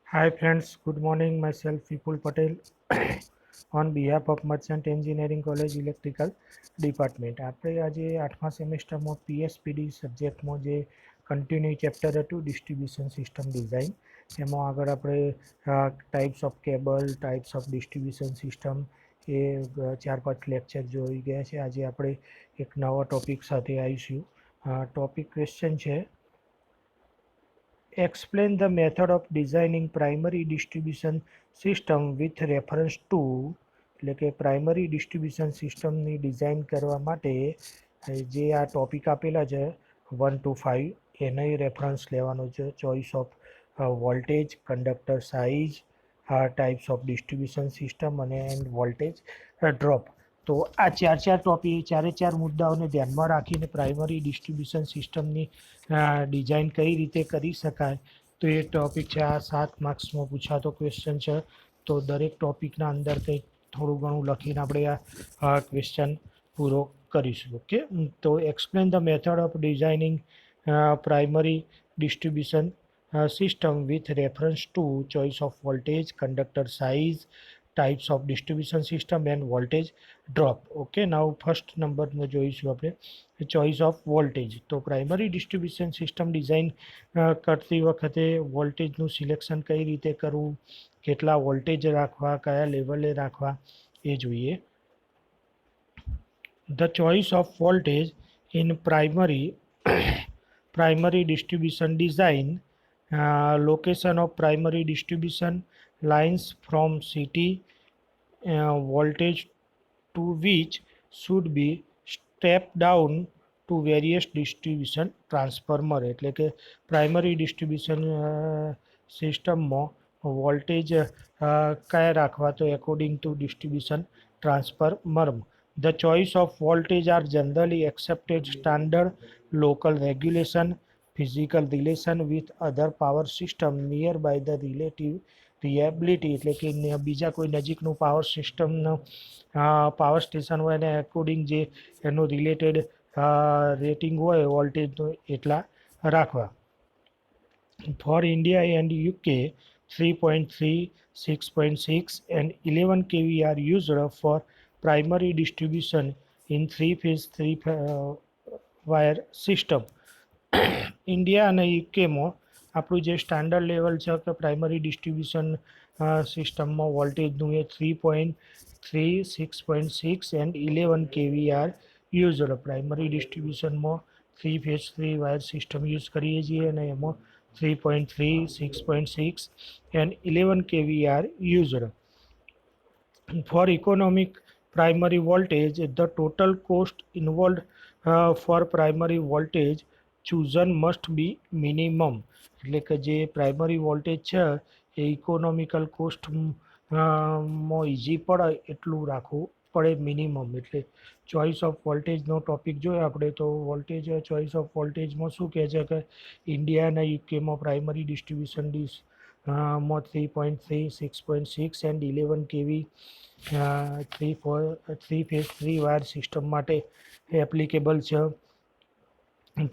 Hi friends, good morning. Myself Vipul Patel on behalf of Merchant Engineering College Electrical Department. આપણે આજે 8મા સેમેસ્ટરમાં પીએસપીડી સબ્જેક્ટમાં જે continue chapter હતું distribution system design એમાં આગળ આપણે types of cable, types of distribution system A 4-5 lecture જોઈ ગયા છે. આજે આપણે એક નવા ટોપિક સાથે આવીશું. ટોપિક ક્વેશ્ચન છે, explain the method of designing primary distribution system with reference to એટલે કે પ્રાઇમરી ડિસ્ટ્રીબ્યુશન સિસ્ટમની ડિઝાઇન કરવા માટે જે આ ટોપિક આપેલા છે 1 to 5 એને રેફરન્સ લેવાનો છે. Choice of voltage, conductor size, types of distribution system અને એન્ડ વોલ્ટેજ ડ્રોપ. તો આ ચાર ટોપિક ચાર મુદ્દાઓને ધ્યાનમાં રાખીને પ્રાઇમરી ડિસ્ટ્રીબ્યુશન સિસ્ટમની ડિઝાઇન કઈ રીતે કરી શકાય તો એ ટોપિક છે. આ 7 માર્ક્સમાં પૂછાતો ક્વેશ્ચન છે. તો દરેક ટોપિકના અંદર કંઈક થોડું ઘણું લખીને આપણે આ ક્વેશ્ચન પૂરો કરીશું. ઓકે, તો explain the method of designing primary distribution system with reference to choice of voltage, conductor size, types of distribution system and voltage drop. Okay, now first નંબરમાં જોઈશું આપણે ચોઇસ ઓફ વોલ્ટેજ. તો primary distribution system design કરતી વખતે વોલ્ટેજનું selection કઈ રીતે કરવું, કેટલા વોલ્ટેજ રાખવા, કયા લેવલે રાખવા એ જોઈએ. The choice of voltage in primary distribution design, location of primary distribution lines from CT voltage to which should be stepped down to various distribution transformer. એટલે કે પ્રાઇમરી ડિસ્ટ્રીબ્યુશન સિસ્ટમમાં વોલ્ટેજ કયા રાખવા તો according to distribution transformer. The choice of voltage are generally accepted standard local regulation, physical relation with other power system nearby the relative reliability. એટલે કે બીજા કોઈ નજીકનું પાવર સિસ્ટમનું પાવર સ્ટેશન હોય એને એકોર્ડિંગ જે એનું રિલેટેડ રેટિંગ હોય વોલ્ટેજનું એટલા રાખવા. For India and UK, 3.3, 6.6 and 11 kV are used for primary distribution in three-phase three-wire system. India અને યુકેમાં આપણું જે સ્ટાન્ડર્ડ લેવલ છે કે પ્રાઇમરી ડિસ્ટ્રીબ્યુશન સિસ્ટમમાં વોલ્ટેજનું એ 3.3, 6.6 and 11 kV are used. Primary ડિસ્ટ્રીબ્યુશનમાં three phase three wire system use કરીએ છીએ અને એમાં 3.3, 6.6 and 11 kV are used. For economic primary voltage, the total cost involved for primary voltage chosen must be minimum. એટલે કે જે પ્રાઇમરી વોલ્ટેજ છે એ economical કોસ્ટમાં easy પડે એટલું રાખવું પડે મિનિમમ. એટલે ચોઇસ ઓફ વોલ્ટેજનો ટોપિક જોઈએ આપણે તો વોલ્ટેજ ચોઇસ ઓફ વોલ્ટેજમાં શું કહે છે કે ઇન્ડિયા અને યુકેમાં પ્રાઇમરી ડિસ્ટ્રીબ્યુશન માં 3.3, 6.6 and 11 kV three phase three wire system માટે એપ્લિકેબલ છે.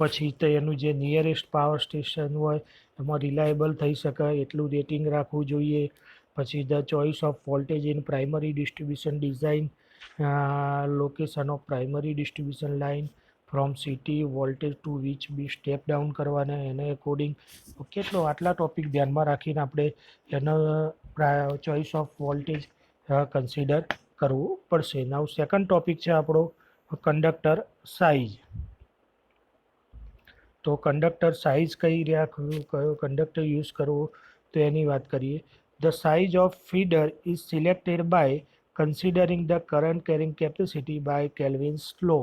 પછી તો એનું જે નિયરેસ્ટ પાવર સ્ટેશન હોય એમાં રિલાયબલ થઈ શકાય એટલું રેટિંગ રાખવું જોઈએ. પછી the choice of voltage in primary distribution design, location of primary distribution line from city voltage to which be step down કરવાના એને એકોર્ડિંગ. ઓકે, તો આટલા ટોપિક ધ્યાનમાં રાખીને આપણે એનો ચોઇસ ઓફ વોલ્ટેજ કન્સિડર કરવું પડશે. નાવ સેકન્ડ ટોપિક છે આપણો કંડક્ટર સાઇઝ. તો કંડક્ટર સાઇઝ કઈ રાખવું, કયો કંડક્ટર યુઝ કરવો તો એની વાત કરીએ. The size of feeder is selected by considering the current carrying capacity by Kelvin's law.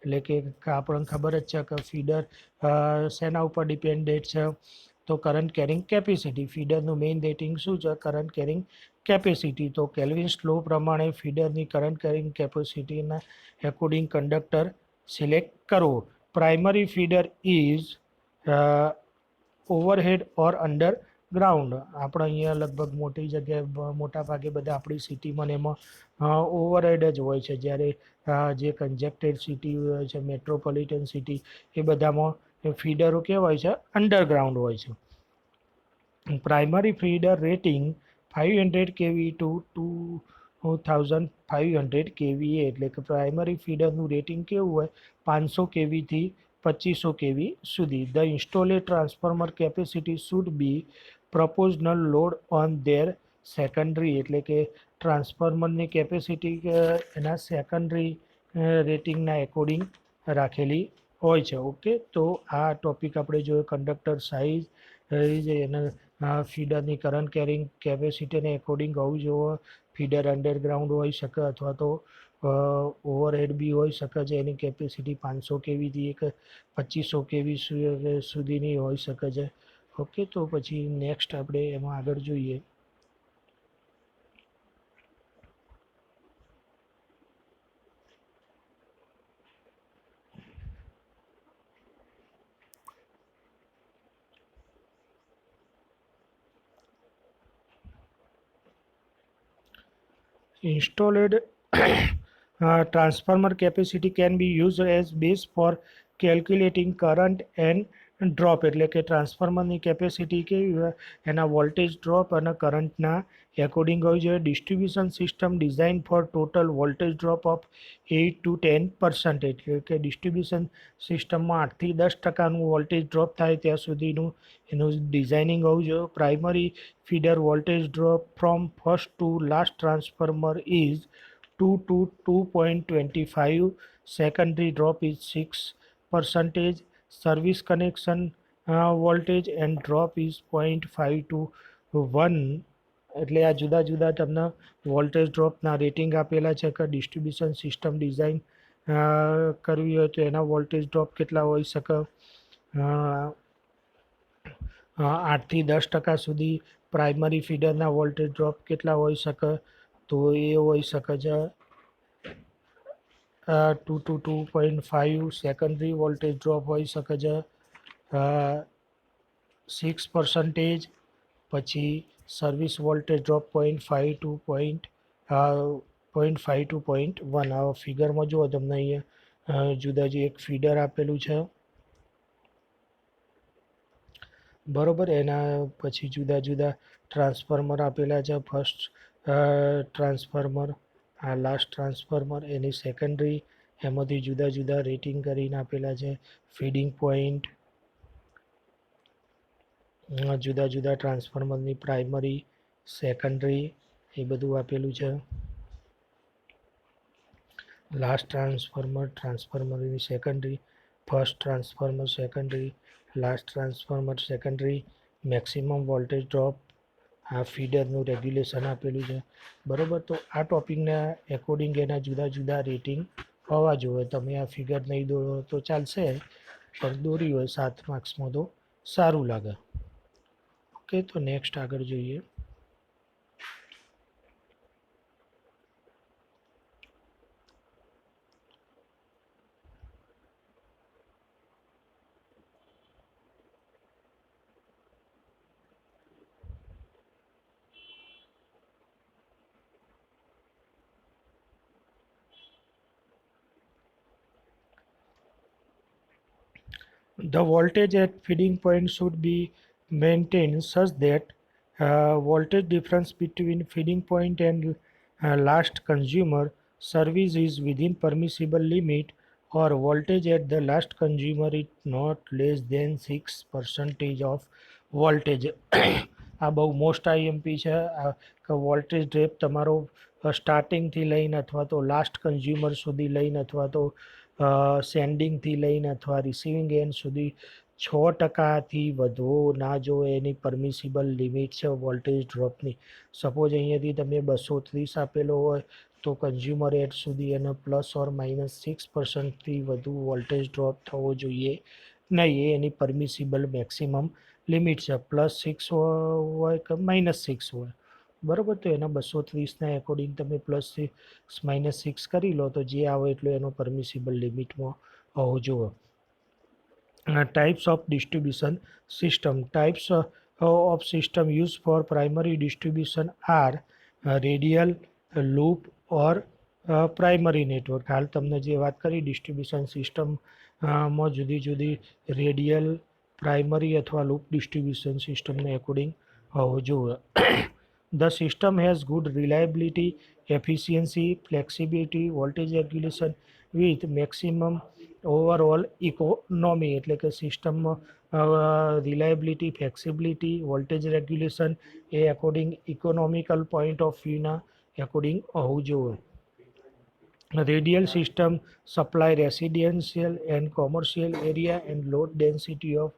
એટલે કે આપણને ખબર જ છે કે ફીડર શેના ઉપર ડિપેન્ડેડ છે તો કરંટ કેરિંગ કેપેસિટી. ફીડરનું મેઇન રેટિંગ શું છે કરંટ કેરિંગ કેપેસિટી. તો કેલ્વિન્સ લો પ્રમાણે ફીડરની કરંટ કેરિંગ કેપેસિટીના એકોર્ડિંગ કંડક્ટર સિલેક્ટ કરવો. Primary feeder is overhead or underground. આપણે અહીંયા લગભગ મોટી જગ્યાએ મોટા ભાગે બધા આપણી સિટીમાં ને એમાં ઓવરહેડ જ હોય છે, જ્યારે જે કન્જેક્ટેડ સિટી હોય છે મેટ્રોપોલિટન સિટી એ બધામાં ફીડરો કેવા હોય છે અંડરગ્રાઉન્ડ હોય છે. પ્રાઇમરી ફીડર રેટિંગ 500 કેવી ટુ 2500 કેવીએ, એટલે કે પ્રાઇમરી ફીડરનું રેટિંગ કેવું હોય 500 કેવીથી 2500 કેવી સુધી. The ઇન્સ્ટોલેડ transformer capacity should be પ્રપોઝનલ load on there secondary, એટલે કે ટ્રાન્સફોર્મરની કેપેસિટી એના સેકન્ડરી રેટિંગના એકોર્ડિંગ રાખેલી હોય છે. ઓકે, તો આ ટોપિક આપણે જોયો. કંડક્ટર સાઇઝ એના ફીડરની કરંટ કેરિંગ કેપેસિટીને એકોર્ડિંગ હોવું જોઈએ. ફીડર અંડરગ્રાઉન્ડ હોઈ શકે અથવા તો ઓવરહેડ બી હોઈ શકે છે. એની કેપેસિટી 500 કેવીથી એક 2500 કેવી સુધીની હોઈ શકે છે. ઓકે, તો પછી નેક્સ્ટ આપણે એમાં આગળ જોઈએ. Installed transformer capacity can be used as base for calculating current and drop, એટલે કે ટ્રાન્સફોર્મરની કેપેસિટી કેવી હોય એના વોલ્ટેજ ડ્રોપ અને કરંટના એકોર્ડિંગ હોવી જોઈએ. Distribution system design four total voltage drop of 8 to 10%, એટલે કે ડિસ્ટ્રીબ્યુશન સિસ્ટમમાં 8 થી 10% વોલ્ટેજ ડ્રોપ થાય ત્યાં સુધીનું એનું ડિઝાઇનિંગ હોવું જોઈએ. Primary feeder voltage drop from first to last transformer is 2 to 2.25. Secondary drop is 6%. Service connection voltage and drop is 0.5 to 1. એટલે આ જુદા જુદા તમને વોલ્ટેજ ડ્રોપના રેટિંગ આપેલા છે કે ડિસ્ટ્રીબ્યુશન સિસ્ટમ ડિઝાઇન કરવી હોય તો એના વોલ્ટેજ ડ્રોપ કેટલા હોઈ શકે. 8 થી 10% સુધી પ્રાઇમરી ફીડરના વોલ્ટેજ ડ્રોપ કેટલા હોઈ શકે, તો એ હોઈ શકે છે 2 to 2.5. સેકન્ડરી વોલ્ટેજ ડ્રોપ હોઈ શકે છે 6%. પછી સર્વિસ વોલ્ટેજ ડ્રોપ 0.5 to 0.1. આ ફિગરમાં જુઓ તમને અહીંયા જુદા જે એક ફીડર આપેલું છે બરોબર. એના પછી જુદા જુદા ટ્રાન્સફોર્મર આપેલા છે. ફર્સ્ટ ટ્રાન્સફોર્મર, આ લાસ્ટ ટ્રાન્સફોર્મર, એની સેકન્ડરી, એમાંથી જુદા જુદા રેટિંગ કરીને આપેલા છે. ફીડિંગ પોઈન્ટ, જુદા જુદા ટ્રાન્સફોર્મરની પ્રાઇમરી, સેકન્ડરી, એ બધું આપેલું છે. લાસ્ટ ટ્રાન્સફોર્મર, ટ્રાન્સફોર્મરની secondary, first transformer secondary, last transformer secondary, maximum voltage drop, આ ફીડરનું રેગ્યુલેશન આપેલું છે બરાબર. તો આ ટોપિકના એકોર્ડિંગ એના જુદા જુદા રેટિંગ હોવા જોઈએ. તમે આ ફિગર નહીં દોરો તો ચાલશે, પણ દોરી હોય 7 માર્ક્સમાં તો સારું લાગે. ઓકે, તો નેક્સ્ટ આગળ જોઈએ. The voltage at feeding point should be maintained such that voltage difference between feeding point and last consumer service is within permissible limit, or voltage at the last consumer is not less than 6% of voltage. આ બહુ most IMP છે. Voltage drape તમારો સ્ટાર્ટિંગથી લઈને અથવા તો last consumer સુધી લઈને અથવા તો સેન્ડિંગથી લઈને અથવા રિસીવિંગ એન્ડ સુધી 6%થી વધુ ના જોઈએ એની પરમિસિબલ લિમિટ છે વોલ્ટેજ ડ્રોપની. સપોઝ અહીંયાથી તમે 230 આપેલો હોય તો કન્ઝ્યુમર એન્ડ સુધી એને ±6%થી વધુ વોલ્ટેજ ડ્રોપ થવો જોઈએ નહીં. એ એની પરમિસિબલ મેક્સિમમ લિમિટ છે. +6 હોય કે -6 હોય બરાબર. તો એના 230ના એકોર્ડિંગ તમે +6 -6 કરી લો તો જે આવે એટલું એનો પરમિસિબલ લિમિટમાં હોવું જોઈએ. Types of distribution system. Types of system used for primary distribution are radial, loop or primary network. હાલ તમને જે વાત કરી ડિસ્ટ્રીબ્યુશન સિસ્ટમમાં જુદી જુદી રેડિયલ, પ્રાઇમરી અથવા લૂપ ડિસ્ટ્રીબ્યુશન સિસ્ટમને એકોર્ડિંગ હોવો જોઈએ. The system has good reliability, efficiency, flexibility, voltage regulation with maximum overall economy. એટલે કે સિસ્ટમમાં રિલાયબિલિટી, ફ્લેક્સિબિલિટી, વોલ્ટેજ રેગ્યુલેશન એ અકોર્ડિંગ ઇકોનોમિકલ પોઈન્ટ ઓફ વ્યૂના અકોર્ડિંગ હોવું જોઈએ. Radial system supply residential and commercial area and load density of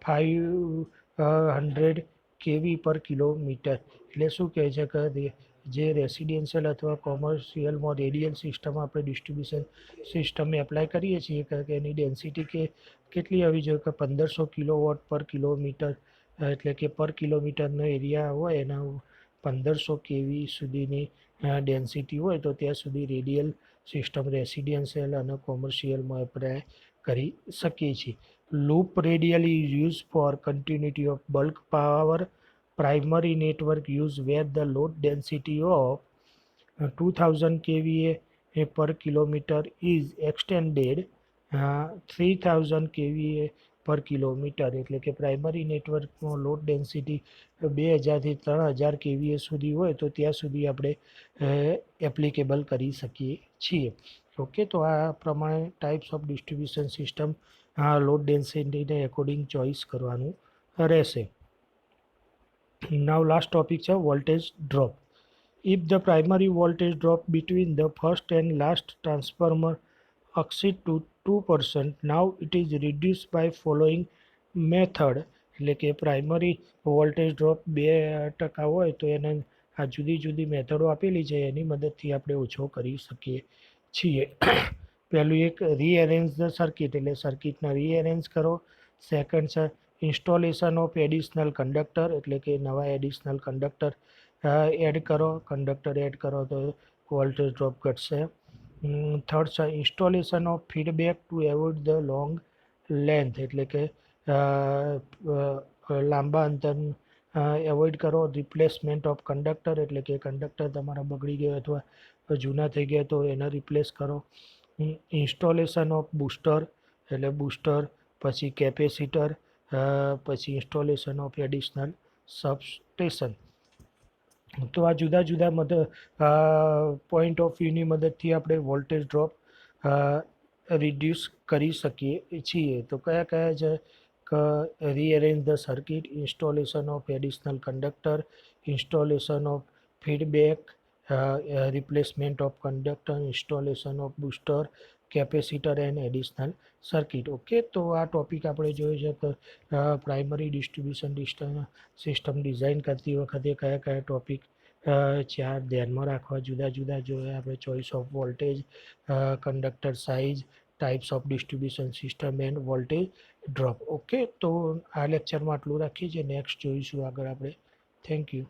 500 kV પર kilometre. એટલે શું કહે છે કે જે રેસિડેન્શિયલ અથવા કોમર્શિયલમાં રેડિયલ સિસ્ટમ આપણે ડિસ્ટ્રીબ્યુશન સિસ્ટમ એપ્લાય કરીએ છીએ કે એની ડેન્સિટી કેટલી આવી જોઈએ કે 1500 કિલોવોટ પર કિલોમીટર, એટલે કે પર કિલોમીટરનો એરિયા હોય એના 1500 કેવી સુધીની ડેન્સિટી હોય તો ત્યાં સુધી રેડિયલ સિસ્ટમ રેસિડેન્શિયલ અને કોમર્શિયલમાં એપ્લાય કરી શકીએ છીએ. Loop radial is use for continuity of bulk power primary network use where the load density of 2000 kVA per kilometer is extended 3000 kVA પર કિલોમીટર. એટલે કે પ્રાઇમરી નેટવર્કમાં લોડ ડેન્સિટી 2000થી 3000 કેવીએ સુધી હોય તો ત્યાં સુધી આપણે એપ્લિકેબલ કરી શકીએ છીએ. ઓકે, તો આ પ્રમાણે types of distribution system load ડેન્સિટીને એકોર્ડિંગ ચોઇસ કરવાનું રહેશે. Now last topic છે voltage drop. If the primary voltage drop between the first and last transformer exceed to 2%, now it is reduced by following method. એટલે કે primary voltage drop 2% હોય તો એને આ જુદી જુદી મેથડો આપેલી છે એની મદદથી આપણે ઓછો કરી શકીએ છીએ. પહેલું એક રીએરેન્જ ધ સર્કિટ, એટલે સર્કિટને રીએરેન્જ કરો. સેકન્ડ છે ઇન્સ્ટોલેશન ઓફ એડિશનલ કંડક્ટર, એટલે કે નવા એડિશનલ કંડક્ટર એડ કરો. કંડક્ટર એડ કરો તો વોલ્ટેજ ડ્રોપ ઘટશે. થર્ડ છે installation of feedback two avoid the long length, એટલે કે લાંબા અંતર એવોઇડ કરો. રિપ્લેસમેન્ટ ઓફ કંડક્ટર, એટલે કે કંડક્ટર તમારા બગડી ગયો અથવા જૂના થઈ ગયા તો એને રિપ્લેસ કરો. ઇન્સ્ટોલેશન ઓફ બૂસ્ટર, એટલે બૂસ્ટર, પછી કેપેસિટર, પછી ઇન્સ્ટોલેશન ઓફ એડિશનલ સબસ્ટેશન. તો આ જુદા જુદા પોઈન્ટ ઓફ વ્યૂની મદદથી આપણે વોલ્ટેજ ડ્રોપ રિડ્યુસ કરી શકીએ છીએ. તો કયા કયા છે કે rearrange the circuit, installation of additional conductor, installation of feedback, replacement of conductor, installation of booster, capacitor and additional circuit. Okay, તો આ ટોપિક આપણે જોયો છે કે પ્રાઇમરી ડિસ્ટ્રીબ્યુશન સિસ્ટમ ડિઝાઇન કરતી વખતે કયા કયા ટોપિક ચાર ધ્યાનમાં રાખવા જુદા જુદા જોઈએ આપણે. Choice of voltage, conductor size, types of distribution system end voltage drop. Okay, તો આ લેક્ચરમાં આટલું રાખીએ છીએ. નેક્સ્ટ જોઈશું આગળ આપણે. Thank you.